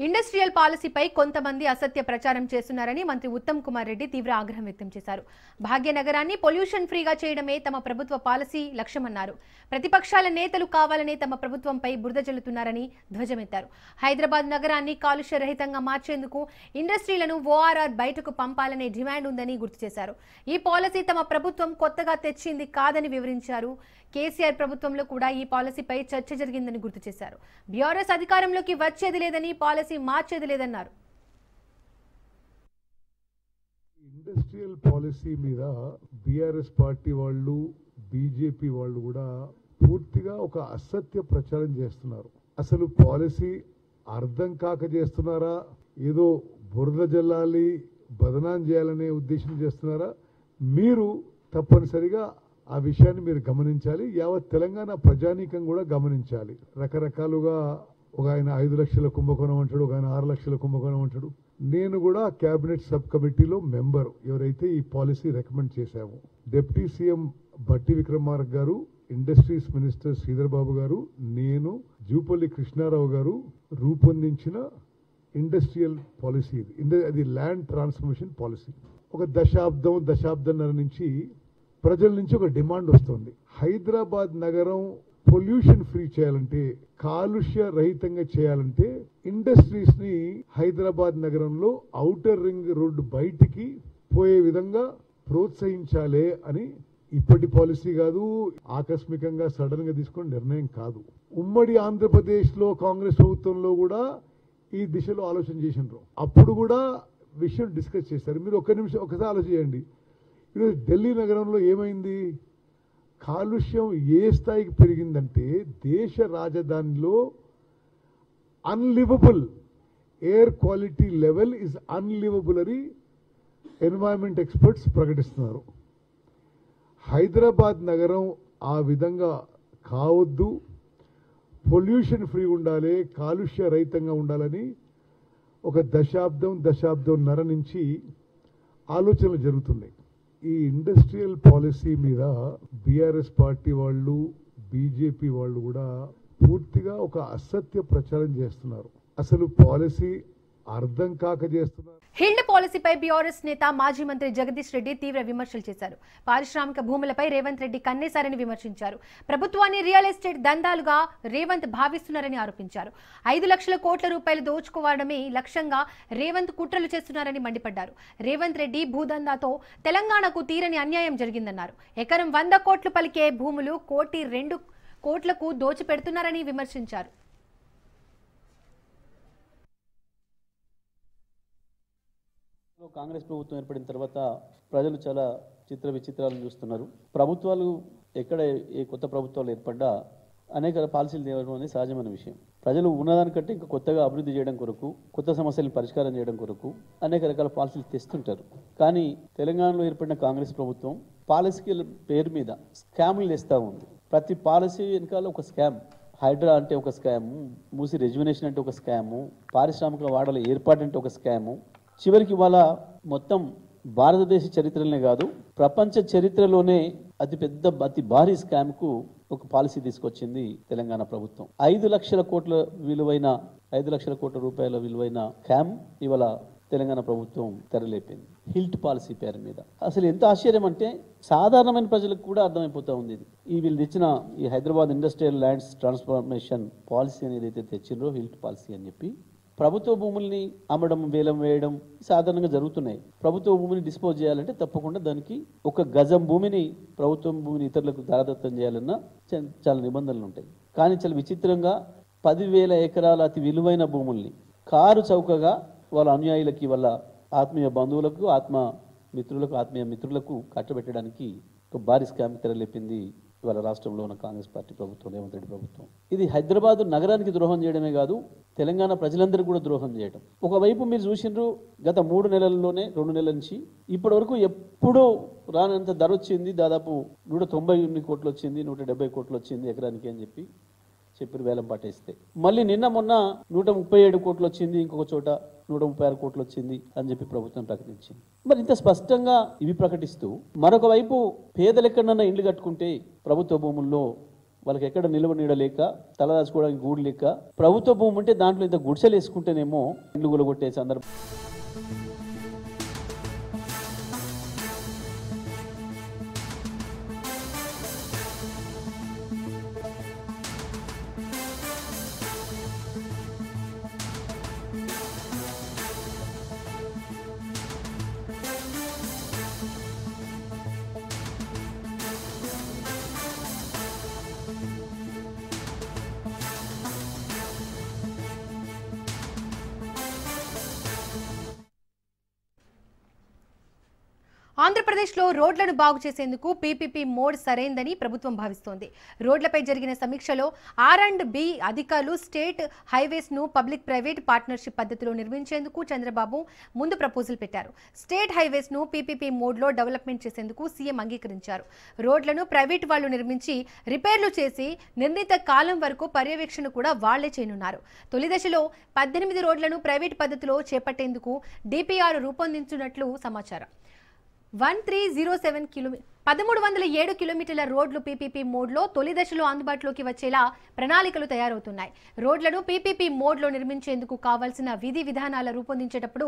Industrial పాలసీపై కొంతమంది అసత్య ప్రచారం చేస్తున్నారని మంత్రి ఉత్తమ్ కుమార్ రెడ్డి తీవ్ర ఆగ్రహం వ్యక్తం చేశారు. భాగ్యనగరాన్ని పొల్యూషన్ ఫ్రీగా చేయడమే తమ ప్రభుత్వ పాలసీ లక్ష్యమన్నారు. ప్రతిపక్షాల నేతలు కావాలనే తమ ప్రభుత్వంపై బురద జల్లుతున్నారని ధ్వజమెత్తారు. హైదరాబాద్ నగరాన్ని కాలుష్య రహితంగా మార్చేందుకు ఇండస్ట్రీలను ఓఆర్ఆర్ బయటకు పంపాలనే డిమాండ్ ఉందని గుర్తు చేశారు. ఈ పాలసీ తమ ప్రభుత్వం కొత్తగా తెచ్చింది కాదని వివరించారు. కేసీఆర్ ప్రభుత్వంలో కూడా ఈ పాలసీపై చర్చ జరిగిందని గుర్తు చేశారు. బీఆర్ఎస్ అధికారంలోకి వచ్చేది లేదని, పాలసీ మార్చేది లేదన్నారు. ఇండస్ట్రియల్ పాలసీ మీద బీఆర్ఎస్ పార్టీ వాళ్ళు, బీజేపీ వాళ్ళు కూడా పూర్తిగా ఒక అసత్య ప్రచారం చేస్తున్నారు. అసలు పాలసీ అర్థం కాక చేస్తున్నారా, ఏదో బురద జల్లాలి, బదనాం చేయాలనే ఉద్దేశం చేస్తున్నారా? మీరు తప్పనిసరిగా ఆ విషయాన్ని మీరు గమనించాలి. యావత్ తెలంగాణ ప్రజానీకం కూడా గమనించాలి. రకరకాలుగా ఒక ఆయన 5 లక్షల కుంభకోణం అంటాడు, ఒక ఆయన 6 లక్షల కుంభకోణం అంటాడు. నేను కూడా కేబినెట్ సబ్ కమిటీలో మెంబర్, ఎవరైతే ఈ పాలసీ రికమెండ్ చేశాము. డిప్యూటీ సీఎం బట్టి విక్రమార్క గారు, ఇండస్ట్రీస్ మినిస్టర్ శ్రీధర్ బాబు గారు, నేను, జూపల్లి కృష్ణారావు గారు రూపొందించిన ఇండస్ట్రియల్ పాలసీ ఇది. అది ల్యాండ్ ట్రాన్స్ఫర్మేషన్ పాలసీ. ఒక దశాబ్దంన్నర నుంచి ప్రజల నుంచి ఒక డిమాండ్ వస్తుంది. హైదరాబాద్ నగరం పొల్యూషన్ ఫ్రీ చేయాలంటే, కాలుష్య రహితంగా చేయాలంటే ఇండస్ట్రీస్ ని హైదరాబాద్ నగరంలో ఔటర్ రింగ్ రోడ్డు బయటికి పోయే విధంగా ప్రోత్సహించాలి అని ఇప్పటి పాలసీ కాదు, ఆకస్మికంగా సడన్ గా తీసుకున్న నిర్ణయం కాదు. ఉమ్మడి ఆంధ్రప్రదేశ్ లో కాంగ్రెస్ ప్రభుత్వంలో కూడా ఈ దిశలో ఆలోచన చేసినారు. అప్పుడు కూడా విషయం డిస్కస్ చేశారు. మీరు ఒకసారి ఆలోచించండి. ఈరోజు ఢిల్లీ నగరంలో ఏమైంది? కాలుష్యం ఏ స్థాయికి పెరిగిందంటే, దేశ రాజధానిలో అన్లివబుల్ ఎయిర్ క్వాలిటీ లెవెల్ ఇస్ అన్లివబుల్ అని ఎన్వైరన్మెంట్ ఎక్స్పర్ట్స్ ప్రకటిస్తున్నారు. హైదరాబాద్ నగరం ఆ విధంగా కావద్దు, పొల్యూషన్ ఫ్రీ ఉండాలి, కాలుష్య రహితంగా ఉండాలని ఒక దశాబ్దంన్నర నుంచి ఆలోచనలు జరుగుతున్నాయి. ఈ ఇండస్ట్రియల్ పాలసీ మీద బీఆర్ఎస్ పార్టీ వాళ్ళు, బీజేపీ వాళ్ళు కూడా పూర్తిగా ఒక అసత్య ప్రచారం చేస్తున్నారు. అసలు పాలసీ అర్థం కాక చేస్తున్నారు. హిల్డ్ పాలసీపై బీఆర్ఎస్ నేత మాజీ మంత్రి జగదీష్ రెడ్డి తీవ్ర విమర్శలు చేశారు. పారిశ్రామిక భూములపై రేవంత్ రెడ్డి కన్నేశారని విమర్శించారు. ప్రభుత్వాన్ని రియల్ ఎస్టేట్ దందాలుగా రేవంత్ భావిస్తున్నారని ఆరోపించారు. 5 లక్షల కోట్ల రూపాయలు దోచుకోవడమే లక్ష్యంగా రేవంత్ కుట్రలు చేస్తున్నారని మండిపడ్డారు. రేవంత్ రెడ్డి భూదందాతో తెలంగాణకు తీరని అన్యాయం జరిగిందన్నారు. ఎకరం 100 కోట్లు పలికే భూములు 1.2 కోట్లకు దోచిపెడుతున్నారని విమర్శించారు. కాంగ్రెస్ ప్రభుత్వం ఏర్పడిన తర్వాత ప్రజలు చాలా చిత్ర విచిత్రాలను చూస్తున్నారు. ప్రభుత్వాలు ఎక్కడ ఏ కొత్త ప్రభుత్వాలు ఏర్పడ్డా అనేక పాలసీలు తేవడం అనేది సహజమైన విషయం. ప్రజలు ఉన్నదానికంటే ఇంకా కొత్తగా అభివృద్ధి చేయడం కొరకు, కొత్త సమస్యలను పరిష్కారం చేయడం కొరకు అనేక రకాల పాలసీలు తెస్తుంటారు. కానీ తెలంగాణలో ఏర్పడిన కాంగ్రెస్ ప్రభుత్వం పాలసీల పేరు మీద స్కాములు తెస్తూ ఉంది. ప్రతి పాలసీ వెనకాల ఒక స్కామ్. హైడ్రా అంటే ఒక స్కాము, మూసి రెజ్యునేషన్ అంటే ఒక స్కాము, పారిశ్రామిక వాడల ఏర్పాటు అంటే ఒక స్కాము. చివరికి ఇవాళ మొత్తం భారతదేశ చరిత్రలోనే కాదు, ప్రపంచ చరిత్రలోనే అతి భారీ స్కామ్కు ఒక పాలసీ తీసుకొచ్చింది తెలంగాణ ప్రభుత్వం. 5 లక్షల కోట్ల రూపాయల విలువైన స్కామ్ ఇవాళ తెలంగాణ ప్రభుత్వం తెరలేపింది హిల్ట్ పాలసీ పేరు మీద. అసలు ఎంత ఆశ్చర్యం అంటే సాధారణమైన ప్రజలకు కూడా అర్థమైపోతా ఉంది. వీళ్ళు తెచ్చిన ఈ Hyderabad industrial lands transformation policy అనేది అయితే తెచ్చిండ్రో హిల్ట్ పాలసీ అని చెప్పి, ప్రభుత్వ భూముల్ని అమ్మడం, వేలం వేయడం సాధారణంగా జరుగుతున్నాయి. ప్రభుత్వ భూమిని డిస్పోజ్ చేయాలంటే తప్పకుండా దానికి 1 గజం భూమిని, ప్రభుత్వం భూమిని ఇతరులకు దారదత్తం చేయాలన్నా చాలా నిబంధనలు ఉంటాయి. కానీ చాలా విచిత్రంగా 10,000 ఎకరాల అతి విలువైన భూముల్ని కారు చౌకగా వాళ్ళ అనుయాయులకి, వాళ్ళ ఆత్మీయ బంధువులకు, ఆత్మీయ మిత్రులకు కట్టబెట్టడానికి ఒక భారీ స్కామ్ తెరలేపింది ఇవాళ రాష్ట్రంలో ఉన్న కాంగ్రెస్ పార్టీ ప్రభుత్వం, రేవంత్ రెడ్డి ప్రభుత్వం. ఇది హైదరాబాద్ నగరానికి ద్రోహం చేయడమే కాదు, తెలంగాణ ప్రజలందరికీ కూడా ద్రోహం చేయడం. ఒకవైపు మీరు చూసిండ్రు, గత 3 నెలల్లోనే 2 నెలల నుంచి ఇప్పటి వరకు ఎప్పుడూ రానంత ధర వచ్చింది. దాదాపు 190 కోట్లు వచ్చింది, 170 కోట్లు వచ్చింది ఎకరానికి అని చెప్పి వేలం పాటేస్తే, మళ్ళీ నిన్న మొన్న 137 కోట్లు వచ్చింది, ఇంకొక చోట 136 కోట్లు వచ్చింది అని చెప్పి ప్రభుత్వం ప్రకటించింది. మరి ఇంత స్పష్టంగా ఇవి ప్రకటిస్తూ మరొక వైపు పేదలెక్కడన్నా ఇండ్లు కట్టుకుంటే ప్రభుత్వ భూముల్లో వాళ్ళకి ఎక్కడ నిల్వ నీడలేక తలదాచుకోవడానికి గూడు లేక ప్రభుత్వ భూమి ఉంటే దాంట్లో ఇంత గుడిసెలు వేసుకుంటేనేమో ఇండ్లు గులగొట్టే సందర్భం. ఆంధ్రప్రదేశ్లో రోడ్లను బాగు చేసేందుకు పీపీపీ మోడ్ సరైందని ప్రభుత్వం భావిస్తోంది. రోడ్లపై జరిగిన సమీక్షలో R&B అధికారులు స్టేట్ హైవేస్ ను పబ్లిక్ ప్రైవేట్ పార్ట్నర్షిప్ పద్ధతిలో నిర్మించేందుకు చంద్రబాబు ముందు ప్రపోజల్ పెట్టారు. స్టేట్ హైవేస్ ను పీపీపీ మోడ్ లో డెవలప్మెంట్ చేసేందుకు సీఎం అంగీకరించారు. రోడ్లను ప్రైవేట్ వాళ్లు నిర్మించి రిపేర్లు చేసి నిర్ణీత కాలం వరకు పర్యవేక్షణ కూడా వాళ్లే చేయనున్నారు. తొలి దశలో 18 రోడ్లను ప్రైవేట్ పద్ధతిలో చేపట్టేందుకు DPR రూపొందించినట్లు సమాచారం. 1307 కిలోమీటర్ల రోడ్లు పీపీపీ మోడ్లో తొలి దశలో అందుబాటులోకి వచ్చేలా ప్రణాళికలు తయారవుతున్నాయి. రోడ్లను పీపీపీ మోడ్లో నిర్మించేందుకు కావాల్సిన విధి విధానాల రూపొందించేటప్పుడు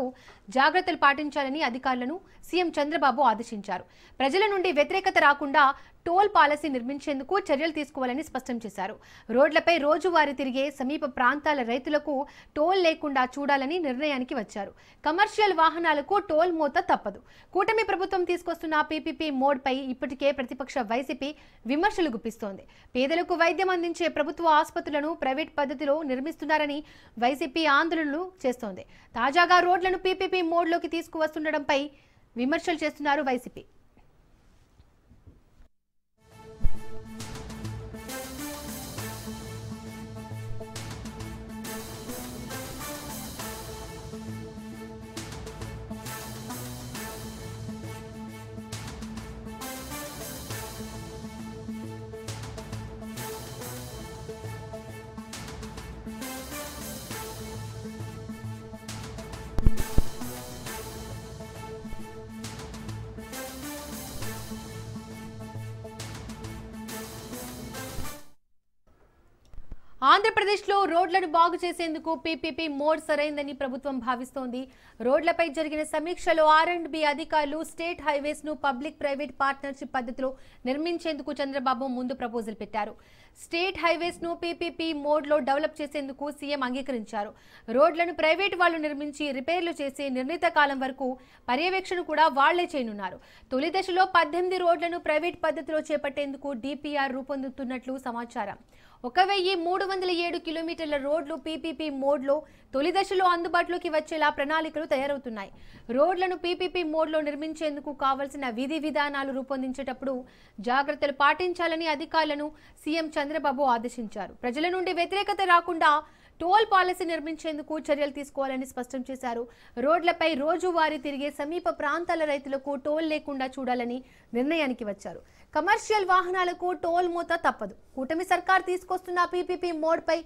జాగ్రత్తలు పాటించాలని అధికారులను సీఎం చంద్రబాబు ఆదేశించారు. ప్రజల నుండి వ్యతిరేకత రాకుండా టోల్ పాలసీ నిర్మించేందుకు చర్యలు తీసుకోవాలని స్పష్టం చేశారు. రోడ్లపై రోజువారీ తిరిగే సమీప ప్రాంతాల రైతులకు టోల్ లేకుండా చూడాలని నిర్ణయానికి వచ్చారు. కమర్షియల్ వాహనాలకు టోల్ మోత తప్పదు. కూటమి ప్రభుత్వం తీసుకొస్తున్న పీపీపీ మోడ్ పై ఇప్పటికే ప్రతిపక్ష వైసీపీ విమర్శలు గుప్పిస్తోంది. పేదలకు వైద్యం అందించే ప్రభుత్వ ఆసుపత్రులను ప్రైవేట్ పద్ధతిలో నిర్మిస్తున్నారని వైసీపీ ఆందోళనలు చేస్తోంది. తాజాగా రోడ్లను పీపీపీ మోడ్లోకి తీసుకువస్తుండటంపై విమర్శలు చేస్తున్నారు వైసీపీ. ఆంధ్రప్రదేశ్లో రోడ్లను బాగు చేసేందుకు పీపీపీ మోడ్ సరైందని ప్రభుత్వం భావిస్తోంది. రోడ్లపై జరిగిన సమీక్షలో R&B అధికారులు స్టేట్ హైవేస్ ను పబ్లిక్ ప్రైవేట్ పార్ట్నర్షిప్ పద్ధతిలో నిర్మించేందుకు చంద్రబాబు ముందు ప్రపోజల్ పెట్టారు. స్టేట్ హైవేస్ ను పీపీపీ మోడ్ లో డెవలప్ చేసేందుకు సీఎం అంగీకరించారు. రోడ్లను ప్రైవేట్ వాళ్లు నిర్మించి రిపేర్లు చేసి నిర్ణీత కాలం వరకు పర్యవేక్షణ కూడా వాళ్లే చేయనున్నారు. తొలి దశలో 18 రోడ్లను ప్రైవేట్ పద్ధతిలో చేపట్టేందుకు DPR రూపొందుతున్నట్లు సమాచారం. 1307 కిలోమీటర్ల రోడ్లు పీపీపీ మోడ్లో తొలి దశలో అందుబాటులోకి వచ్చేలా ప్రణాళికలు తయారవుతున్నాయి. రోడ్లను పీపీపీ మోడ్లో నిర్మించేందుకు కావలసిన విధి విధానాలు రూపొందించేటప్పుడు జాగ్రత్తలు పాటించాలని అధికారులను సీఎం చంద్రబాబు ఆదేశించారు. ప్రజల నుండి వ్యతిరేకత రాకుండా టోల్ పాలసీ నిర్మించేందుకు చర్యలు తీసుకోవాలని స్పష్టం చేశారు. రోడ్లపై రోజువారీ తిరిగే సమీప ప్రాంతాల రైతులకు టోల్ లేకుండా చూడాలని నిర్ణయానికి వచ్చారు. కమర్షియల్ వాహనాలకు టోల్ మోత తప్పదు. కూటమి సర్కార్ తీసుకొస్తున్న పీపీపీ మోడ్ పై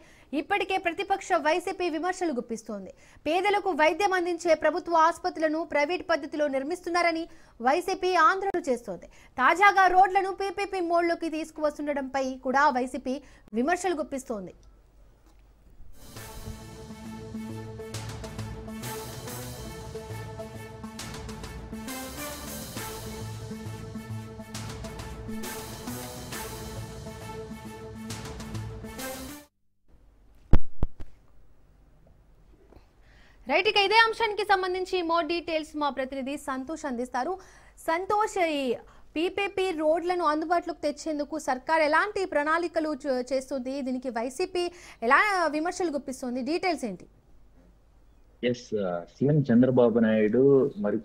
ఇప్పటికే ప్రతిపక్ష వైసీపీ విమర్శలు గుప్పిస్తోంది. పేదలకు వైద్యం అందించే ప్రభుత్వ ఆసుపత్రులను ప్రైవేట్ పద్ధతిలో నిర్మిస్తున్నారని వైసీపీ ఆందోళన చేస్తోంది. తాజాగా రోడ్లను పీపీపీ మోడ్లోకి తీసుకువస్తుండటంపై కూడా వైసీపీ విమర్శలు గుప్పిస్తోంది. రైట్, ఇక ఇదే అంశానికి సంబంధించి మోర్ డీటెయిల్స్ మా ప్రతినిధి సంతోష్ అందిస్తారు. సంతోష్, పీపీపీ రోడ్లను అందుబాటులోకి తెచ్చేందుకు సర్కార్ ఎలాంటి ప్రణాళికలు చేస్తుంది? దీనికి వైసీపీ ఎలా విమర్శలు గుప్పిస్తుంది? డీటెయిల్స్ ఏంటి? సీఎం చంద్రబాబు నాయుడు మరి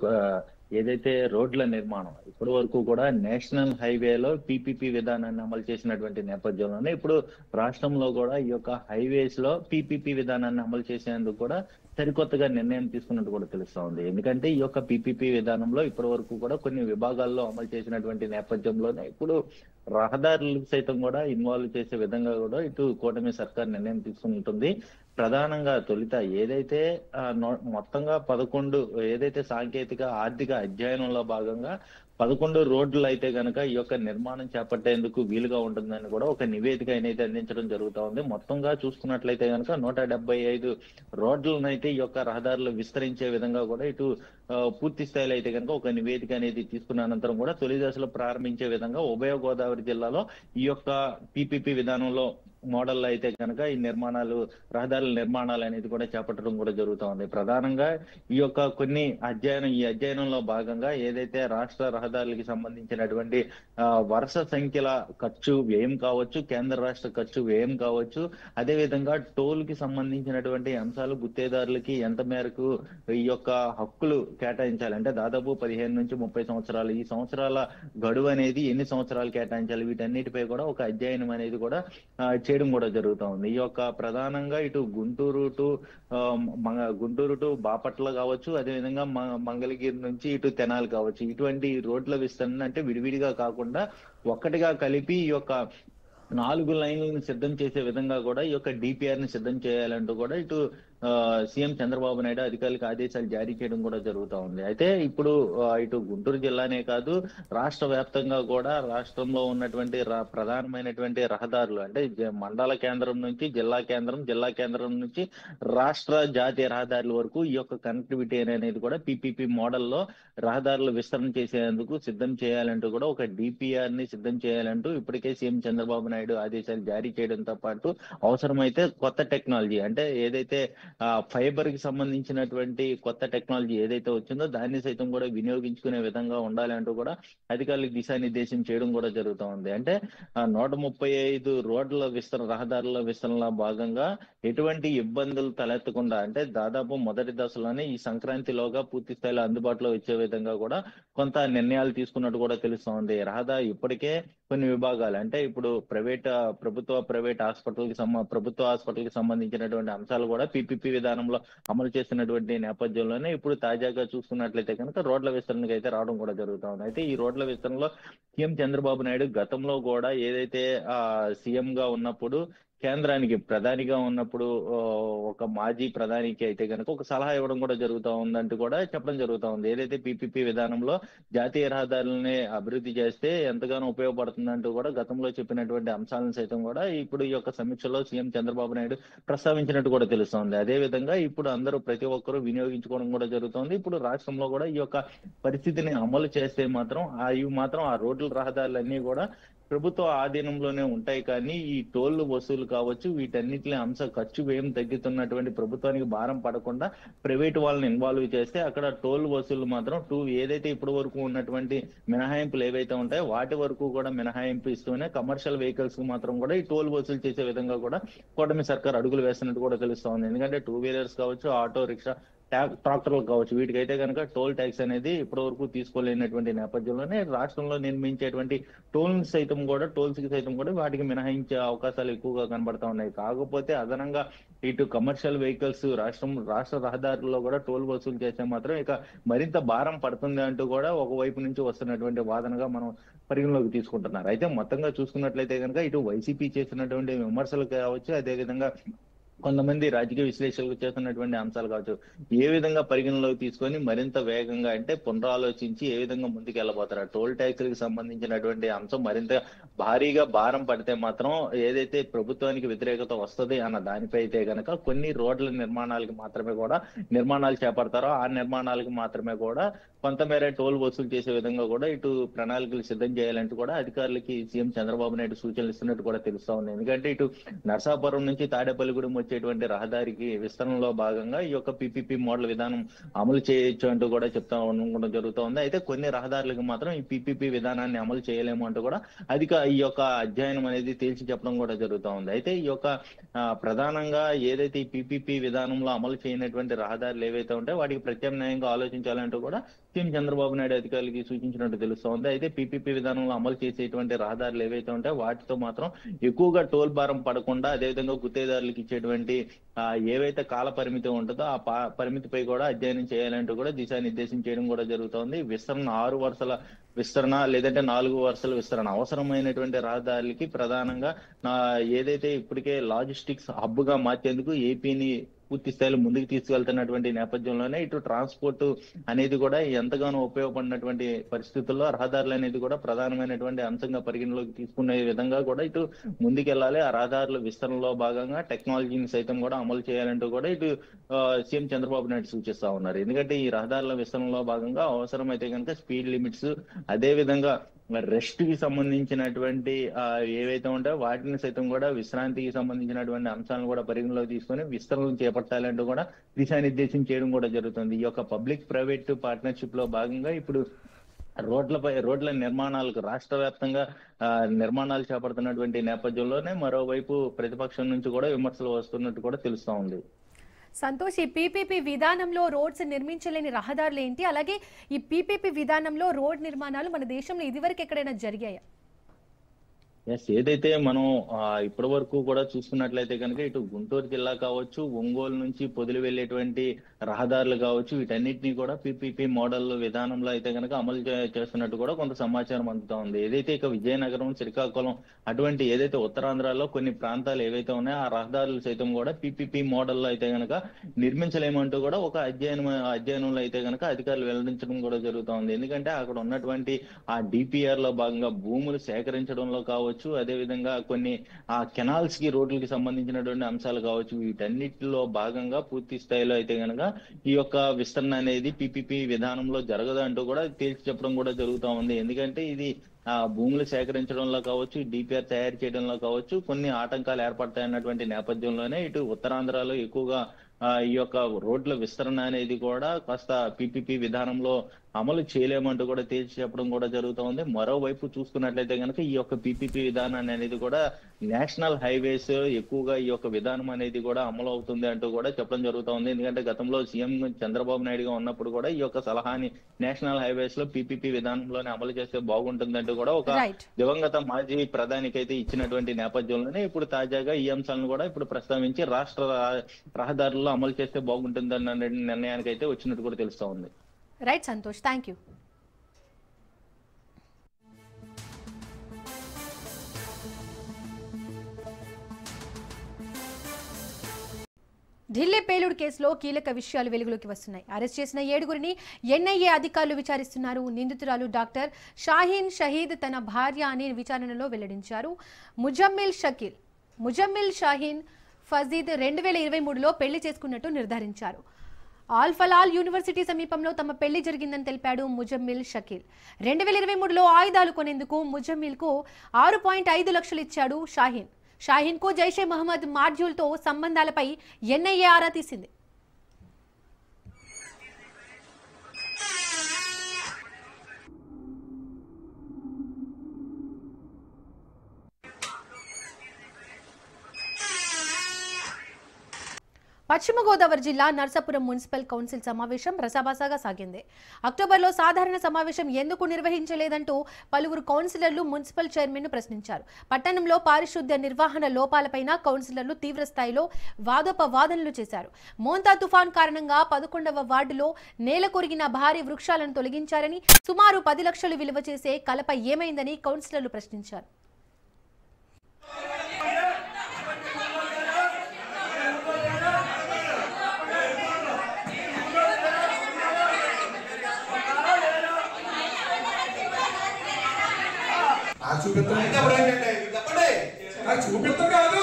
ఏదైతే రోడ్ల నిర్మాణం ఇప్పటి వరకు కూడా నేషనల్ హైవేలో పీపీపీ విధానాన్ని అమలు చేసినటువంటి నేపథ్యంలోనే ఇప్పుడు రాష్ట్రంలో కూడా ఈ యొక్క హైవేస్ లో పీపీపీ విధానాన్ని అమలు చేసేందుకు కూడా సరికొత్తగా నిర్ణయం తీసుకున్నట్టు కూడా తెలుస్తా ఉంది. ఎందుకంటే ఈ యొక్క పీపీపీ విధానంలో ఇప్పటి వరకు కూడా కొన్ని విభాగాల్లో అమలు చేసినటువంటి నేపథ్యంలోనే ఇప్పుడు రహదారులకు సైతం కూడా ఇన్వాల్వ్ చేసే విధంగా కూడా ఇటు కూటమి సర్కార్ నిర్ణయం తీసుకుంటుంది. ప్రధానంగా తొలిత ఏదైతే మొత్తంగా 11 ఏదైతే సాంకేతిక ఆర్థిక అధ్యయనంలో భాగంగా 11 రోడ్లు అయితే గనక ఈ యొక్క నిర్మాణం చేపట్టేందుకు వీలుగా ఉంటుందని కూడా ఒక నివేదిక అయితే అందించడం జరుగుతా ఉంది. మొత్తంగా చూసుకున్నట్లయితే గనక 175 రోడ్లను అయితే ఈ యొక్క రహదారులు విస్తరించే విధంగా కూడా ఇటు పూర్తి స్థాయిలో అయితే కనుక ఒక నివేదిక అనేది తీసుకున్న అనంతరం కూడా తొలి దశలో ప్రారంభించే విధంగా ఉభయ గోదావరి జిల్లాలో ఈ యొక్క పిపిపి విధానంలో మోడల్లో అయితే కనుక ఈ రహదారుల నిర్మాణాలు అనేది కూడా చేపట్టడం కూడా జరుగుతూ ఉంది. ప్రధానంగా ఈ యొక్క కొన్ని అధ్యయనంలో భాగంగా ఏదైతే రాష్ట్ర రహదారులకి సంబంధించినటువంటి వరుస సంఖ్యల ఖర్చు వ్యయం కావచ్చు, కేంద్ర రాష్ట్ర ఖర్చు వ్యయం కావచ్చు, అదేవిధంగా టోల్ కి సంబంధించినటువంటి అంశాలు గుత్తేదారులకి ఎంత మేరకు ఈ యొక్క హక్కులు కేటాయించాలి అంటే దాదాపు 15 నుంచి 30 సంవత్సరాలు, ఈ సంవత్సరాల గడువు అనేది ఎన్ని సంవత్సరాలు కేటాయించాలి, వీటన్నిటిపై కూడా ఒక అధ్యయనం అనేది కూడా చేయడం కూడా జరుగుతూ ఉంది. ఈ యొక్క ప్రధానంగా ఇటు గుంటూరు టు బాపట్ల కావచ్చు, అదేవిధంగా మంగళగిరి నుంచి ఇటు తెనాలి కావచ్చు, ఇటువంటి రోడ్ల విస్తరణ అంటే విడివిడిగా కాకుండా ఒక్కటిగా కలిపి ఈ యొక్క 4 లైన్లను సిద్ధం చేసే విధంగా కూడా ఈ యొక్క డిపిఆర్ ని సిద్ధం చేయాలంటూ కూడా ఇటు సీఎం చంద్రబాబు నాయుడు అధికారులకు ఆదేశాలు జారీ చేయడం కూడా జరుగుతూ ఉంది. అయితే ఇప్పుడు ఇటు గుంటూరు జిల్లానే కాదు రాష్ట్ర వ్యాప్తంగా కూడా రాష్ట్రంలో ఉన్నటువంటి ప్రధానమైనటువంటి రహదారులు అంటే మండల కేంద్రం నుంచి జిల్లా కేంద్రం నుంచి రాష్ట్ర జాతీయ రహదారుల వరకు ఈ యొక్క కనెక్టివిటీ అనేది కూడా పిపిపి మోడల్లో రహదారులు విస్తరణ చేసేందుకు సిద్ధం చేయాలంటూ కూడా ఒక డిపిఆర్ ని సిద్ధం చేయాలంటూ ఇప్పటికే సీఎం చంద్రబాబు నాయుడు ఆదేశాలు జారీ చేయడంతో పాటు అవసరమైతే కొత్త టెక్నాలజీ అంటే ఏదైతే ఫైబర్ కి సంబంధించినటువంటి కొత్త టెక్నాలజీ ఏదైతే వచ్చిందో దాన్ని సైతం కూడా వినియోగించుకునే విధంగా ఉండాలి అంటూ కూడా అధికారులకు దిశానిర్దేశం చేయడం కూడా జరుగుతూ ఉంది. అంటే 135 రహదారుల విస్తరణలో భాగంగా ఎటువంటి ఇబ్బందులు తలెత్తకుండా అంటే దాదాపు మొదటి దశలోనే ఈ సంక్రాంతిలోగా పూర్తి స్థాయిలో అందుబాటులో వచ్చే విధంగా కూడా కొంత నిర్ణయాలు తీసుకున్నట్టు కూడా తెలుస్తూ ఉంది. రహదారి ఇప్పటికే కొన్ని విభాగాలు అంటే ఇప్పుడు ప్రైవేట్ ప్రభుత్వ హాస్పిటల్కి సంబంధించినటువంటి అంశాలు కూడా పిపిపి విధానంలో అమలు చేస్తున్నటువంటి నేపథ్యంలోనే ఇప్పుడు తాజాగా చూసుకున్నట్లయితే కనుక రోడ్ల విస్తరణకు అయితే రావడం కూడా జరుగుతా ఉంది. అయితే ఈ రోడ్ల విస్తరణలో సీఎం చంద్రబాబు నాయుడు గతంలో కూడా ఏదైతే సీఎం గా ఉన్నప్పుడు కేంద్రానికి ప్రధానిగా ఉన్నప్పుడు ఒక మాజీ ప్రధానికి అయితే కనుక ఒక సలహా ఇవ్వడం కూడా జరుగుతూ ఉందంటూ కూడా చెప్పడం జరుగుతూ ఉంది. ఏదైతే పిపిపి విధానంలో జాతీయ రహదారులని అభివృద్ధి చేస్తే ఎంతగానో ఉపయోగపడుతుందంటూ కూడా గతంలో చెప్పినటువంటి అంశాలను సైతం కూడా ఇప్పుడు ఈ యొక్క సమీక్షలో సీఎం చంద్రబాబు నాయుడు ప్రస్తావించినట్టు కూడా తెలుస్తోంది. అదే విధంగా ఇప్పుడు అందరూ ప్రతి ఒక్కరూ వినియోగించుకోవడం కూడా జరుగుతోంది. ఇప్పుడు రాష్ట్రంలో కూడా ఈ యొక్క పరిస్థితిని అమలు చేస్తే మాత్రం ఆ రోడ్ల రహదారులన్నీ కూడా ప్రభుత్వ ఆధీనంలోనే ఉంటాయి. కానీ ఈ టోల్ వసూలు కావచ్చు వీటన్నిటిని ఖర్చు వ్యయం తగ్గుతున్నటువంటి ప్రభుత్వానికి భారం పడకుండా ప్రైవేట్ వాళ్ళని ఇన్వాల్వ్ చేస్తే అక్కడ టోల్ వసూలు మాత్రం ఏదైతే ఇప్పటి వరకు ఉన్నటువంటి మినహాయింపులు ఏవైతే ఉంటాయో వాటి వరకు కూడా మినహాయింపు ఇస్తూనే కమర్షియల్ వెహికల్స్ కు మాత్రం కూడా ఈ టోల్ వసూలు చేసే విధంగా కూడా కూటమి సర్కార్ అడుగులు వేస్తున్నట్టు కూడా తెలుస్తా ఉంది. ఎందుకంటే 2 వీలర్స్ కావచ్చు, ఆటో రిక్షా, ట్రాక్టర్లు కావచ్చు, వీటికైతే కనుక టోల్ ట్యాక్స్ అనేది ఇప్పటి వరకు తీసుకోలేనటువంటి నేపథ్యంలోనే రాష్ట్రంలో నిర్మించేటువంటి టోల్స్ కి సైతం కూడా వాటికి మినహాయించే అవకాశాలు ఎక్కువగా కనబడతా ఉన్నాయి. కాకపోతే అదనంగా ఇటు కమర్షియల్ వెహికల్స్ రాష్ట్ర రహదారుల్లో కూడా టోల్ వసూలు చేస్తే మాత్రం ఇక మరింత భారం పడుతుంది అంటూ కూడా ఒకవైపు నుంచి వస్తున్నటువంటి వాదనగా మనం పరిగణలోకి తీసుకుంటున్నారు. అయితే మొత్తంగా చూసుకున్నట్లయితే కనుక ఇటు వైసీపీ చేసినటువంటి విమర్శలు కావచ్చు, అదేవిధంగా కొంతమంది రాజకీయ విశ్లేషకులు చేస్తున్నటువంటి అంశాలు కావచ్చు, ఏ విధంగా పరిగణలోకి తీసుకొని మరింత వేగంగా అంటే పునరాలోచించి ఏ విధంగా ముందుకు వెళ్ళబోతారు. టోల్ ట్యాక్స్లకు సంబంధించినటువంటి అంశం మరింత భారీగా భారం పడితే మాత్రం ఏదైతే ప్రభుత్వానికి వ్యతిరేకత వస్తుంది అన్న దానిపై అయితే కనుక కొన్ని రోడ్ల నిర్మాణాలు చేపడతారో ఆ నిర్మాణాలకు మాత్రమే కూడా కొంతమేర టోల్ వసూలు చేసే విధంగా కూడా ఇటు ప్రణాళికలు సిద్ధం చేయాలంటూ కూడా అధికారులకి సీఎం చంద్రబాబు నాయుడు సూచనలు ఇస్తున్నట్టు కూడా తెలుస్తా ఉంది. ఎందుకంటే ఇటు నర్సాపురం నుంచి తాడేపల్లిగూడెం వచ్చేటువంటి రహదారికి విస్తరణలో భాగంగా ఈ యొక్క పిపిపి మోడల్ విధానం అమలు చేయొచ్చు అంటూ కూడా చెప్తా ఉండడం జరుగుతూ ఉంది. అయితే కొన్ని రహదారులకు మాత్రం ఈ పిపిపి విధానాన్ని అమలు చేయలేము అంటూ కూడా ఈ యొక్క అధ్యయనం అనేది తేల్చి చెప్పడం కూడా జరుగుతూ ఉంది. అయితే ఈ యొక్క ప్రధానంగా ఏదైతే ఈ పిపిపి విధానంలో అమలు చేయనటువంటి రహదారులు ఏవైతే ఉంటాయో వాటికి ప్రత్యామ్నాయంగా ఆలోచించాలంటూ కూడా సీఎం చంద్రబాబు నాయుడు అధికారులకి సూచించినట్టు తెలుస్తా ఉంది. అయితే పిపిపి విధానంలో అమలు చేసేటువంటి రహదారులు ఏవైతే ఉంటాయో వాటితో మాత్రం ఎక్కువగా టోల్ భారం పడకుండా అదేవిధంగా గుత్తేదారులకు ఇచ్చేటువంటి సంబంధించినటువంటి ఏవైతే కాల పరిమితి ఉంటుందో ఆ పరిమితిపై కూడా అధ్యయనం చేయాలంటూ కూడా దిశానిర్దేశం చేయడం కూడా జరుగుతోంది. విస్తరణ 6 వరుసల విస్తరణ లేదంటే 4 వరుసల విస్తరణ అవసరమైనటువంటి రహదారులకి ప్రధానంగా ఏదైతే ఇప్పటికే లాజిస్టిక్స్ హబ్ గా మార్చేందుకు ఏపీని పూర్తి స్థాయిలో ముందుకు తీసుకెళ్తున్నటువంటి నేపథ్యంలోనే ఇటు ట్రాన్స్పోర్ట్ అనేది కూడా ఎంతగానో ఉపయోగపడినటువంటి పరిస్థితుల్లో రహదారులు అనేది కూడా ప్రధానమైనటువంటి అంశంగా పరిగణలోకి తీసుకునే విధంగా కూడా ఇటు ముందుకెళ్లాలి. ఆ రహదారుల విస్తరణలో భాగంగా టెక్నాలజీని సైతం కూడా అమలు చేయాలంటూ కూడా ఇటు సీఎం చంద్రబాబు నాయుడు సూచిస్తా ఉన్నారు. ఎందుకంటే ఈ రహదారుల విస్తరణలో భాగంగా అవసరమైతే కనుక స్పీడ్ లిమిట్స్, అదే విధంగా రెస్ట్ కి సంబంధించినటువంటి ఏవైతే ఉంటాయో వాటిని సైతం కూడా విశ్రాంతికి సంబంధించినటువంటి అంశాలను కూడా పరిగణలోకి తీసుకొని విస్తరణలు చేపట్టాలంటూ కూడా దిశానిర్దేశం చేయడం కూడా జరుగుతుంది. ఈ యొక్క పబ్లిక్ ప్రైవేట్ పార్ట్నర్షిప్ లో భాగంగా ఇప్పుడు రోడ్ల నిర్మాణాలకు రాష్ట్ర వ్యాప్తంగా నిర్మాణాలు చేపడుతున్నటువంటి నేపథ్యంలోనే మరోవైపు ప్రతిపక్షం నుంచి కూడా విమర్శలు వస్తున్నట్టు కూడా తెలుస్తా ఉంది. సంతోష్, ఈ పీపీపీ విధానంలో రోడ్స్ నిర్మించలేని రహదారులు ఏంటి? అలాగే ఈ పీపీపీ విధానంలో రోడ్ నిర్మాణాలు మన దేశంలో ఇదివరకు ఎక్కడైనా జరిగాయా? ఏదైతే మనం ఇప్పటి వరకు కూడా చూసుకున్నట్లయితే కనుక ఇటు గుంటూరు జిల్లా కావచ్చు, ఒంగోలు నుంచి పొదిలి వెళ్ళేటువంటి రహదారులు కావచ్చు, వీటన్నిటినీ కూడా పీపీపీ మోడల్ విధానంలో అయితే కనుక అమలు చేస్తున్నట్టు కూడా కొంత సమాచారం అందుతా ఉంది. ఏదైతే ఇక విజయనగరం, శ్రీకాకుళం అటువంటి ఏదైతే ఉత్తరాంధ్రలో కొన్ని ప్రాంతాలు ఏవైతే ఉన్నాయో ఆ రహదారులు సైతం కూడా పీపీపీ మోడల్లో అయితే కనుక నిర్మించలేమంటూ కూడా ఒక అధ్యయనంలో అయితే కనుక అధికారులు వెల్లడించడం కూడా జరుగుతూ ఉంది. ఎందుకంటే అక్కడ ఉన్నటువంటి ఆ డిపిఆర్ లో భాగంగా భూములు సేకరించడంలో కావచ్చు, అదే విధంగా కొన్ని కెనాల్స్ కి రోడ్లకి సంబంధించినటువంటి అంశాలు కావచ్చు, వీటన్నిటిలో భాగంగా పూర్తి స్థాయిలో అయితే కనుక ఈ యొక్క విస్తరణ అనేది పీపీపీ విధానంలో జరగదు అంటూ కూడా తేల్చి చెప్పడం కూడా జరుగుతూ ఉంది. ఎందుకంటే ఇది భూములు సేకరించడంలో కావచ్చు, డిపిఆర్ తయారు చేయడంలో కావచ్చు కొన్ని ఆటంకాలు ఏర్పడతాయన్నటువంటి నేపథ్యంలోనే ఇటు ఉత్తరాంధ్రలో ఎక్కువగా ఈ యొక్క రోడ్ల విస్తరణ అనేది కూడా కాస్త పీపీపీ విధానంలో అమలు చేయలేమంటూ కూడా తేల్చి చెప్పడం కూడా జరుగుతూ ఉంది. మరోవైపు చూసుకున్నట్లయితే కనుక ఈ యొక్క పీపీపీ విధానాన్ని అనేది కూడా నేషనల్ హైవేస్ ఎక్కువగా ఈ యొక్క విధానం అనేది కూడా అమలు అవుతుంది అంటూ కూడా చెప్పడం జరుగుతూ ఉంది. ఎందుకంటే గతంలో సీఎం చంద్రబాబు నాయుడుగా ఉన్నప్పుడు కూడా ఈ యొక్క సలహాని నేషనల్ హైవేస్ లో పీపీపీ విధానంలోనే అమలు చేస్తే బాగుంటుందంటూ కూడా ఒక దివంగత మాజీ ప్రధానికి అయితే ఇచ్చినటువంటి నేపథ్యంలోనే ఇప్పుడు తాజాగా ఈ అంశాలను కూడా ఇప్పుడు ప్రస్తావించి రాష్ట్ర రహదారుల్లో అమలు చేస్తే బాగుంటుందన్న నిర్ణయానికి అయితే వచ్చినట్టు కూడా తెలుస్తా ఉంది. Right Santosh, thank you. Delhi పేలుడు కేసులో కీలక విషయాలు వెలుగులోకి వస్తున్నాయి. అరెస్ట్ చేసిన 7గురిని ఎన్ఐఏ అధికారులు విచారిస్తున్నారు. నిందితురాలు డాక్టర్ షాహీన్ షహీద్ తన భార్య అని విచారణలో వెల్లడించారు. ముజమ్మిల్ షాహీన్ ఫజీద్ 2023లో పెళ్లి చేసుకున్నట్టు నిర్ధారించారు. ఆల్ఫలాల్ యూనివర్సిటీ సమీపంలో తమ పెళ్లి జరిగిందని తెలిపాడు ముజమ్మిల్ షకీల్. 2023లో ఆయుధాలు కొనేందుకు ముజమ్మిల్కు 6.5 లక్షలు ఇచ్చాడు షాహీన్ కు జైషే మహమ్మద్ మాడ్యూల్తో సంబంధాలపై ఎన్ఐఏ ఆరా తీసింది. పశ్చిమ గోదావరి జిల్లా నర్సాపురం మున్సిపల్ కౌన్సిల్ సమావేశం రసాబసాగా సాగింది. అక్టోబర్లో సాధారణ సమావేశం ఎందుకు నిర్వహించలేదంటూ పలువురు కౌన్సిలర్లు మున్సిపల్ చైర్మన్ ను ప్రశ్నించారు. పట్టణంలో పారిశుద్ధ్య నిర్వహణ లోపాలపైన కౌన్సిలర్లు తీవ్ర స్థాయిలో వాదోపవాదనలు చేశారు. మోంతా తుఫాన్ కారణంగా 11వ వార్డులో నేల కొరిగిన భారీ వృక్షాలను తొలగించారని, సుమారు 10 లక్షలు విలువ చేసే కలప ఏమైందని కౌన్సిలర్లు ప్రశ్నించారు. చూపిస్తాం కాదు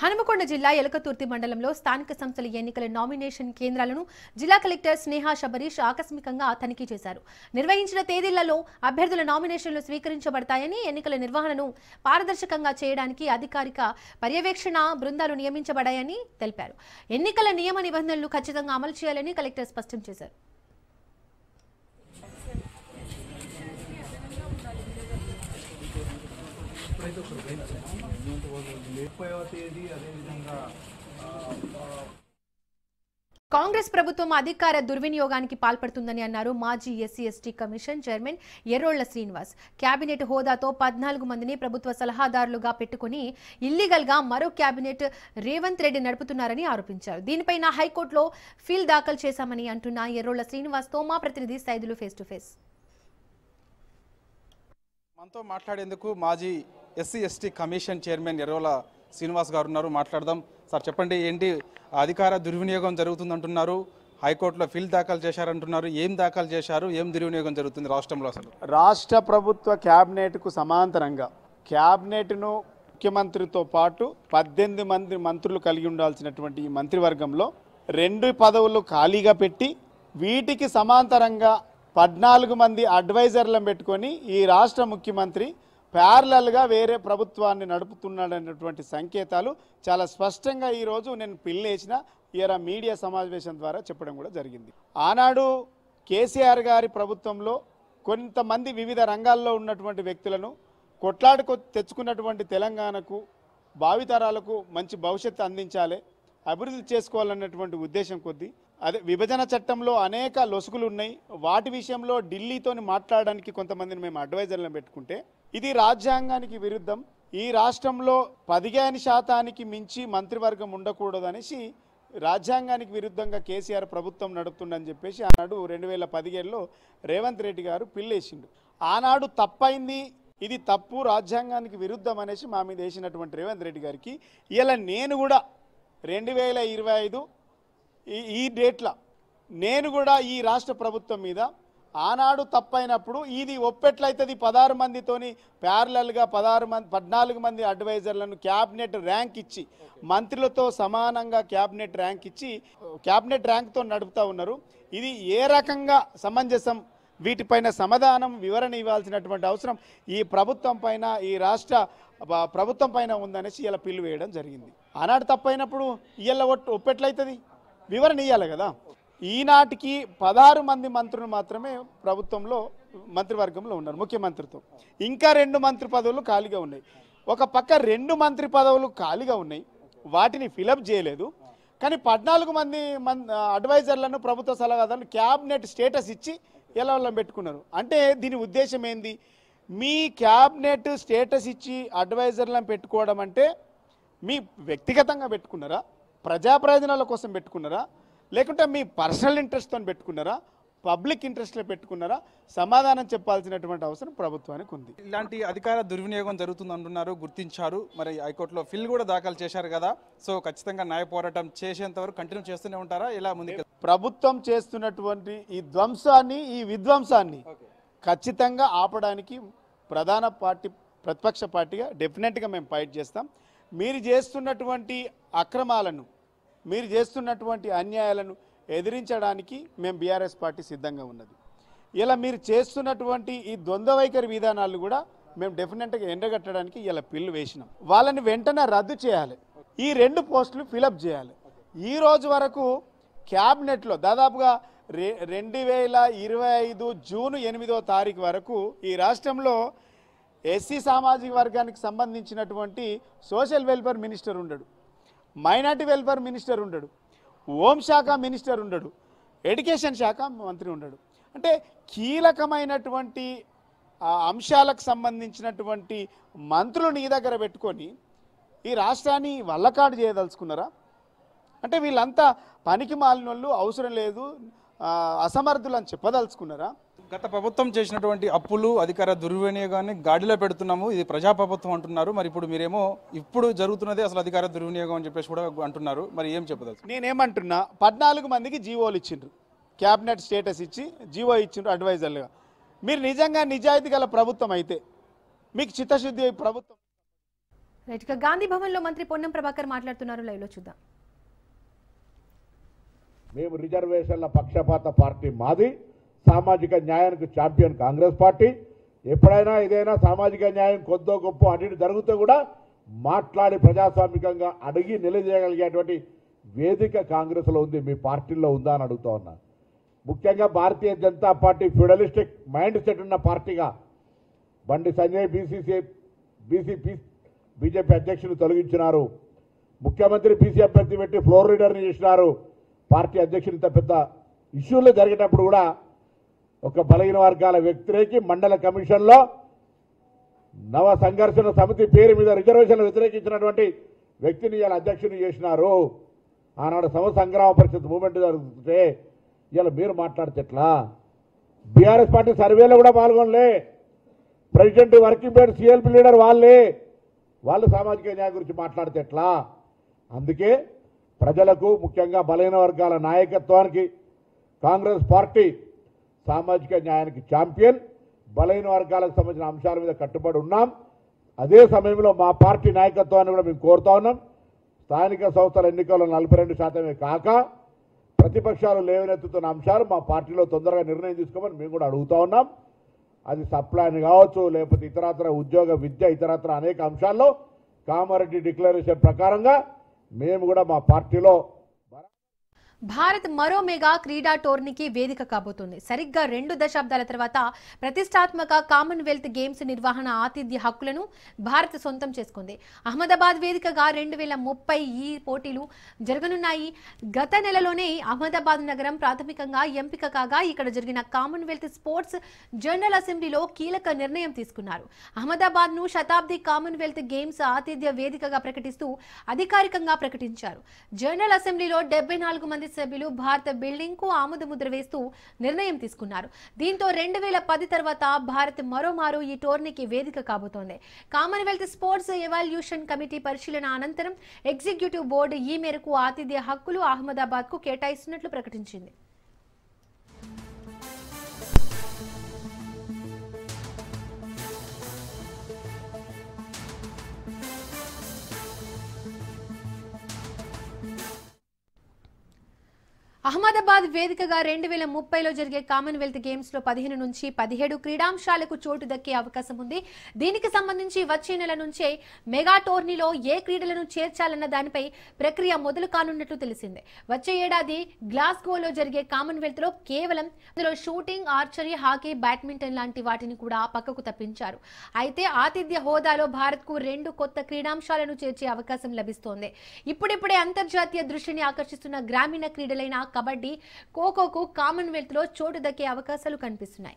హనుమకొండ జిల్లా ఎలకతుర్తి మండలంలో స్థానిక సంస్థల ఎన్నికల నామినేషన్ కేంద్రాలను జిల్లా కలెక్టర్ స్నేహ శబరీష్ ఆకస్మికంగా తనిఖీ చేశారు. నిర్వహించిన తేదీలలో అభ్యర్థుల నామినేషన్లు స్వీకరించబడతాయని, ఎన్నికల నిర్వహణను పారదర్శకంగా చేయడానికి అధికారిక పర్యవేక్షణ బృందాలు నియమించబడాయని తెలిపారు. ఎన్నికల నియమ నిబంధనలు ఖచ్చితంగా అమలు చేయాలని కలెక్టర్ స్పష్టం చేశారు. కాంగ్రెస్ ప్రభుత్వం అధికార దుర్వినియోగానికి పాల్పడుతుందని అన్నారు మాజీ SC ST commission chairman Errolla Srinivas. Cabinet హోదాతో 14 మందిని ప్రభుత్వ సలహాదారులుగా పెట్టుకుని ఇల్లీగల్ గా మరో కేబినెట్ రేవంత్ రెడ్డి నడుపుతున్నారని ఆరోపించారు. దీనిపైన హైకోర్టులో ఫీల్ దాఖలు చేశామని అంటున్న ఎర్రోళ్ల శ్రీనివాస్ తో మా ప్రతినిధి సైదులు ఫేస్ టు ఫేస్. మనతో మాట్లాడేందుకు మాజీ SC ST commission chairman Errolla Srinivas గారు ఉన్నారు. మాట్లాడదాం. సార్ చెప్పండి, ఏంటి అధికార దుర్వినియోగం జరుగుతుందంటున్నారు, హైకోర్టులో ఫీల్ దాఖలు చేశారంటున్నారు. ఏం దాఖలు చేశారు, ఏం దుర్వినియోగం జరుగుతుంది రాష్ట్రంలో? అసలు రాష్ట్ర ప్రభుత్వ క్యాబినెట్కు సమాంతరంగా క్యాబినెట్ను ముఖ్యమంత్రితో పాటు 18 మంది మంత్రులు కలిగి ఉండాల్సినటువంటి ఈ మంత్రివర్గంలో 2 పదవులు ఖాళీగా పెట్టి వీటికి సమాంతరంగా 14 మంది అడ్వైజర్లను పెట్టుకొని ఈ రాష్ట్ర ముఖ్యమంత్రి ప్యారలల్గా వేరే ప్రభుత్వాన్ని నడుపుతున్నాడనేటువంటి సంకేతాలు చాలా స్పష్టంగా ఈరోజు నేను పిల్లేసిన ఇయరా మీడియా సమావేశం ద్వారా చెప్పడం కూడా జరిగింది. ఆనాడు కేసీఆర్ గారి ప్రభుత్వంలో కొంతమంది వివిధ రంగాల్లో ఉన్నటువంటి వ్యక్తులను కొట్లాడుకు తెచ్చుకున్నటువంటి తెలంగాణకు భావితరాలకు మంచి భవిష్యత్తు అందించాలి, అభివృద్ధి చేసుకోవాలన్నటువంటి ఉద్దేశం కొద్దీ అదే విభజన చట్టంలో అనేక లొసుగులు ఉన్నాయి. వాటి విషయంలో ఢిల్లీతోని మాట్లాడడానికి కొంతమందిని మేము అడ్వైజర్లను పెట్టుకుంటే ఇది రాజ్యాంగానికి విరుద్ధం, ఈ రాష్ట్రంలో 15% మించి మంత్రివర్గం ఉండకూడదనేసి రాజ్యాంగానికి విరుద్ధంగా కేసీఆర్ ప్రభుత్వం నడుపుతుండని చెప్పేసి ఆనాడు 2017లో రేవంత్ రెడ్డి గారు పిల్లేసిండు. ఆనాడు తప్పైంది, ఇది తప్పు, రాజ్యాంగానికి విరుద్ధం అనేసి మా మీద వేసినటువంటి రేవంత్ రెడ్డి గారికి ఇలా నేను కూడా 2025 ఈ డేట్ల నేను కూడా ఈ రాష్ట్ర ప్రభుత్వం మీద ఆనాడు తప్పైనప్పుడు ఇది ఒప్పెట్లయితుంది 16 మందితోని ప్యారలల్గా 14 మంది అడ్వైజర్లను క్యాబినెట్ ర్యాంక్ ఇచ్చి మంత్రులతో సమానంగా క్యాబినెట్ ర్యాంక్ ఇచ్చి క్యాబినెట్ ర్యాంక్తో నడుపుతూ ఉన్నారు. ఇది ఏ రకంగా సమంజసం, వీటిపైన సమాధానం వివరణ ఇవ్వాల్సినటువంటి అవసరం ఈ ప్రభుత్వం పైన, ఈ రాష్ట్ర ప్రభుత్వం పైన ఉందనేసి ఇలా పిల్లు వేయడం జరిగింది. ఆనాడు తప్పైనప్పుడు ఇలా ఒప్పెట్లయితుంది, వివరణ ఇవ్వాలి కదా. ఈనాటికి 16 మంది మంత్రులు మాత్రమే ప్రభుత్వంలో మంత్రివర్గంలో ఉన్నారు ముఖ్యమంత్రితో. ఇంకా 2 మంత్రి పదవులు ఖాళీగా ఉన్నాయి. ఒక పక్క 2 మంత్రి పదవులు ఖాళీగా ఉన్నాయి, వాటిని ఫిలప్ చేయలేదు. కానీ 14 మంది అడ్వైజర్లను ప్రభుత్వ సలహాదారులను క్యాబినెట్ స్టేటస్ ఇచ్చి ఎలా వాళ్ళని పెట్టుకున్నారు అంటే దీని ఉద్దేశం ఏంది? మీ క్యాబినెట్ స్టేటస్ ఇచ్చి అడ్వైజర్లను పెట్టుకోవడం అంటే మీ వ్యక్తిగతంగా పెట్టుకున్నారా, ప్రజా ప్రయోజనాల కోసం పెట్టుకున్నారా, లేకుంటే మీ పర్సనల్ ఇంట్రెస్ట్తో పెట్టుకున్నారా, పబ్లిక్ ఇంట్రెస్ట్లో పెట్టుకున్నారా? సమాధానం చెప్పాల్సినటువంటి అవసరం ప్రభుత్వానికి ఉంది. ఇలాంటి అధికార దుర్వినియోగం జరుగుతుంది అంటున్నారు, గుర్తించారు. మరి హైకోర్టులో ఫిల్ కూడా దాఖలు చేశారు కదా, సో ఖచ్చితంగా న్యాయ పోరాటం చేసేంత వరకు కంటిన్యూ చేస్తూనే ఉంటారా? ఇలా ముందుకు ప్రభుత్వం చేస్తున్నటువంటి ఈ ధ్వంసాన్ని, ఈ విధ్వంసాన్ని ఖచ్చితంగా ఆపడానికి ప్రధాన పార్టీ, ప్రతిపక్ష పార్టీగా డెఫినెట్గా మేము ఫైట్ చేస్తాం. మీరు చేస్తున్నటువంటి అక్రమాలను, మీరు చేస్తున్నటువంటి అన్యాయాలను ఎదిరించడానికి మేము బీఆర్ఎస్ పార్టీ సిద్ధంగా ఉన్నది. ఇలా మీరు చేస్తున్నటువంటి ఈ ద్వంద్వ వైఖరి విధానాలు కూడా మేము డెఫినెట్గా ఎండగట్టడానికి ఇలా పిల్లు వేసినాం. వాళ్ళని వెంటనే రద్దు చేయాలి, ఈ 2 పోస్టులు ఫిలప్ చేయాలి. ఈ రోజు వరకు క్యాబినెట్లో దాదాపుగా 2025 జూన్ 8వ తారీఖు వరకు ఈ రాష్ట్రంలో ఎస్సీ సామాజిక వర్గానికి సంబంధించినటువంటి సోషల్ వెల్ఫేర్ మినిస్టర్ ఉండడు, మైనార్టీ వెల్ఫేర్ మినిస్టర్ ఉండడు, హోంశాఖ మినిస్టర్ ఉండడు, ఎడ్యుకేషన్ శాఖ మంత్రి ఉండడు. అంటే కీలకమైనటువంటి అంశాలకు సంబంధించినటువంటి మంత్రులు నీ దగ్గర పెట్టుకొని ఈ రాష్ట్రాన్ని వల్లకాడు చేయదలుచుకున్నారా? అంటే వీళ్ళంతా పనికి మాలిన వాళ్ళు, అవసరం లేదు, అసమర్థులు అని చెప్పదలుచుకున్నారా? గత ప్రభుత్వం చేసినటువంటి అప్పులు, అధికార దుర్వినియోగాన్ని గాడిలో పెడుతున్నాము, ఇది ప్రజాప్రభుత్వం అంటున్నారు. మరి ఇప్పుడు మీరేమో ఇప్పుడు జరుగుతున్నదే అసలు అధికార దుర్వినియోగం అని చెప్పేసి కూడా అంటున్నారు. మరి ఏం చెప్పదలుచు? నేనేమంటున్నా, 14 మందికి జీవోలు ఇచ్చిండ్రు, క్యాబినెట్ స్టేటస్ ఇచ్చి జీవో ఇచ్చిండ్రు అడ్వైజర్లుగా. మీరు నిజంగా నిజాయితీ గల ప్రభుత్వం అయితే, మీకు చిత్తశుద్ధి ప్రభుత్వం రైట్, ఇక గాంధీ భవన్ లో మంత్రి పొన్నం ప్రభాకర్ మాట్లాడుతున్నారు, లైవ్ లో చూద్దాం. మేము రిజర్వేషన్ల పక్షపాత పార్టీ మాది, సామాజిక న్యాయానికి ఛాంపియన్ కాంగ్రెస్ పార్టీ. ఎప్పుడైనా ఏదైనా సామాజిక న్యాయం కొద్దో గొప్ప అటు జరిగితే కూడా మాట్లాడి ప్రజాస్వామికంగా అడిగి నిలదీయగలిగేటువంటి వేదిక కాంగ్రెస్లో ఉంది, మీ పార్టీలో ఉందా అని అడుగుతా ఉన్నా. ముఖ్యంగా Bharatiya Janata Party feudalistic mind set ఉన్న పార్టీగా బండి సంజయ్ బీజేపీ అధ్యక్షులు తొలగించినారు, ముఖ్యమంత్రి బీసీ అభ్యర్థి పెట్టి ఫ్లోర్ లీడర్ని చేసినారు. పార్టీ అధ్యక్షులు ఇంత పెద్ద ఇష్యూలు జరిగేటప్పుడు కూడా ఒక బలహీన వర్గాల వ్యతిరేకి మండల కమిషన్లో నవ సంఘర్షణ సమితి పేరు మీద రిజర్వేషన్లు వ్యతిరేకించినటువంటి వ్యక్తిని ఇలా అధ్యక్షుని చేసినారు. ఆనాడు సమ సంగ్రామ పరిషత్ మూవ్మెంట్ జరుగుతుంటే ఇలా మీరు మాట్లాడితే ఎట్లా? బీఆర్ఎస్ పార్టీ సర్వేలో కూడా పాల్గొనలే, president working president CLP leader వాళ్ళు సామాజిక న్యాయం గురించి మాట్లాడితే ఎట్లా? అందుకే ప్రజలకు ముఖ్యంగా బలహీన వర్గాల నాయకత్వానికి కాంగ్రెస్ పార్టీ సామాజిక న్యాయానికి ఛాంపియన్, బలహీన వర్గాలకు సంబంధించిన అంశాల మీద కట్టుబడి ఉన్నాం. అదే సమయంలో మా పార్టీ నాయకత్వాన్ని కూడా మేము కోరుతా ఉన్నాం. స్థానిక సంస్థల ఎన్నికల్లో 42% కాక ప్రతిపక్షాలు లేవనెత్తుతున్న అంశాలు మా పార్టీలో తొందరగా నిర్ణయం తీసుకోమని మేము కూడా అడుగుతా ఉన్నాం. అది సప్లైని కావచ్చు, లేకపోతే ఇతరత్ర ఉద్యోగ విద్య ఇతరత్ర అనేక అంశాల్లో కామారెడ్డి డిక్లరేషన్ ప్రకారంగా మేము కూడా మా పార్టీలో భారత్ మరో మెగా క్రీడా టోర్నీకి వేదిక కాబోతోంది. సరిగ్గా 2 దశాబ్దాల తర్వాత ప్రతిష్టాత్మక కామన్వెల్త్ గేమ్స్ నిర్వహణ ఆతిథ్య హక్కులను భారత్ సొంతం చేసుకుంది. అహ్మదాబాద్ వేదికగా 2030 ఈ పోటీలు జరగనున్నాయి. గత నెలలోనే అహ్మదాబాద్ నగరం ప్రాథమికంగా ఎంపిక కాగా ఇక్కడ జరిగిన కామన్వెల్త్ స్పోర్ట్స్ జనరల్ అసెంబ్లీలో కీలక నిర్ణయం తీసుకున్నారు. అహ్మదాబాద్ ను శతాబ్ది కామన్వెల్త్ గేమ్స్ ఆతిథ్య వేదికగా ప్రకటిస్తూ అధికారికంగా ప్రకటించారు. జనరల్ అసెంబ్లీలో 74 మంది సభ్యులు భారత బిల్డింగ్ కు ఆమోదముద్ర వేస్తూ నిర్ణయం తీసుకున్నారు. దీంతో 2010 తర్వాత భారత్ మరోమారు ఈ టోర్నీకి వేదిక కాబోతోంది. కామన్వెల్త్ స్పోర్ట్స్ ఎవాల్యూషన్ కమిటీ పరిశీలన అనంతరం ఎగ్జిక్యూటివ్ బోర్డు ఈ మేరకు ఆతిథ్య హక్కులు అహ్మదాబాద్ కు కేటాయిస్తున్నట్లు ప్రకటించింది. అహ్మదాబాద్ వేదికగా 2030లో జరిగే కామన్వెల్త్ గేమ్స్ లో 15 నుంచి 17 క్రీడాంశాలకు చోటు దక్కే అవకాశం ఉంది. దీనికి సంబంధించి వచ్చే నెల నుంచే మెగా టోర్నీలో ఏ క్రీడలను చేర్చాలన్న దానిపై ప్రక్రియ మొదలు కానున్నట్లు తెలిసిందే. వచ్చే ఏడాది గ్లాస్గోలో జరిగే కామన్వెల్త్ లో కేవలం షూటింగ్, ఆర్చరీ, హాకీ, బ్యాడ్మింటన్ లాంటి వాటిని కూడా పక్కకు తప్పించారు. అయితే ఆతిథ్య హోదాలో భారత్ కు 2 కొత్త క్రీడాంశాలను చేర్చే అవకాశం లభిస్తోంది. ఇప్పుడిప్పుడే అంతర్జాతీయ దృష్టిని ఆకర్షిస్తున్న గ్రామీణ క్రీడలైన కబడ్డీ, ఖోఖోకు కామన్వెల్త్ లో చోటు దక్కే అవకాశాలు కనిపిస్తున్నాయి.